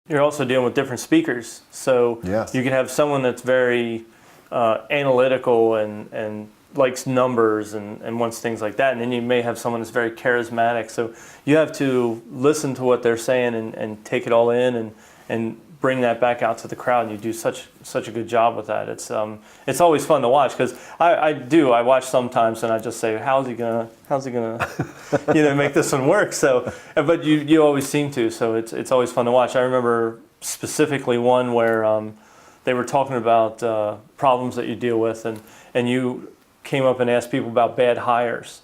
You're also dealing with different speakers. So Yes. you can have someone that's very analytical and likes numbers and wants things like that. And then you may have someone that's very charismatic. So you have to listen to what they're saying and take it all in and bring that back out to the crowd. And you do such a good job with that. It's always fun to watch, because I watch sometimes and I just say, how's he gonna make this one work? So, but you always seem to. So it's always fun to watch. I remember specifically one where they were talking about problems that you deal with, and you came up and asked people about bad hires,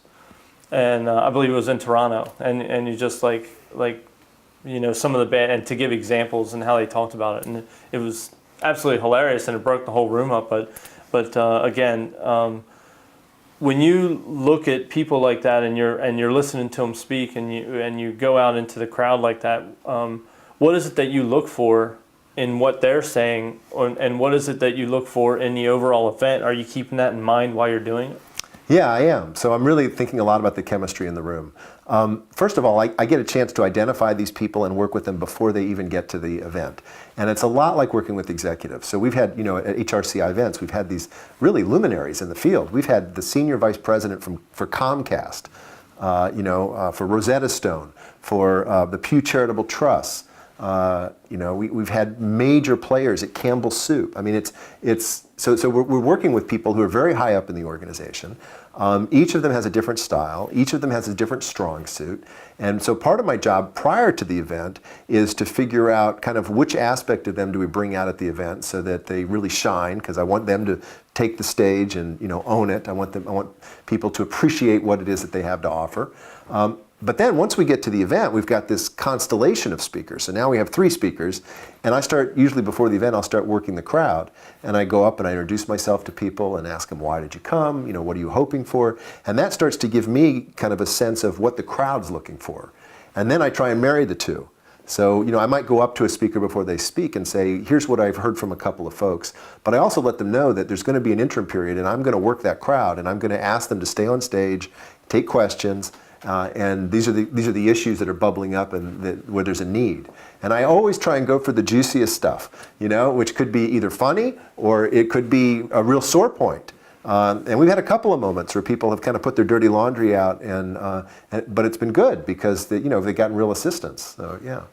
and I believe it was in Toronto, and you just like some of the bad, and to give examples and how they talked about it, and it was absolutely hilarious, and it broke the whole room up. But again, when you look at people like that and you're listening to them speak, and you go out into the crowd like that, what is it that you look for in what they're saying, and what is it that you look for in the overall event? Are you keeping that in mind while you're doing it? Yeah, I am. So I'm really thinking a lot about the chemistry in the room. First of all, I get a chance to identify these people and work with them before they even get to the event. And it's a lot like working with executives. So we've had, at HRCI events, we've had these really luminaries in the field. We've had the senior vice president for Comcast, for Rosetta Stone, for the Pew Charitable Trust. We've had major players at Campbell Soup. I mean, so we're working with people who are very high up in the organization. Each of them has a different style. Each of them has a different strong suit. And so part of my job prior to the event is to figure out kind of which aspect of them do we bring out at the event so that they really shine, because I want them to take the stage and own it. I want people to appreciate what it is that they have to offer. But then once we get to the event, we've got this constellation of speakers. So now we have 3 speakers, and I start, usually before the event, I'll start working the crowd. And I go up and I introduce myself to people and ask them, why did you come? What are you hoping for? And that starts to give me kind of a sense of what the crowd's looking for. And then I try and marry the two. So, I might go up to a speaker before they speak and say, here's what I've heard from a couple of folks. But I also let them know that there's going to be an interim period, and I'm going to work that crowd, and I'm going to ask them to stay on stage, take questions, and these are the issues that are bubbling up and where there's a need. And I always try and go for the juiciest stuff, which could be either funny or it could be a real sore point. And we've had a couple of moments where people have kind of put their dirty laundry out, but it's been good because they've gotten real assistance. So yeah.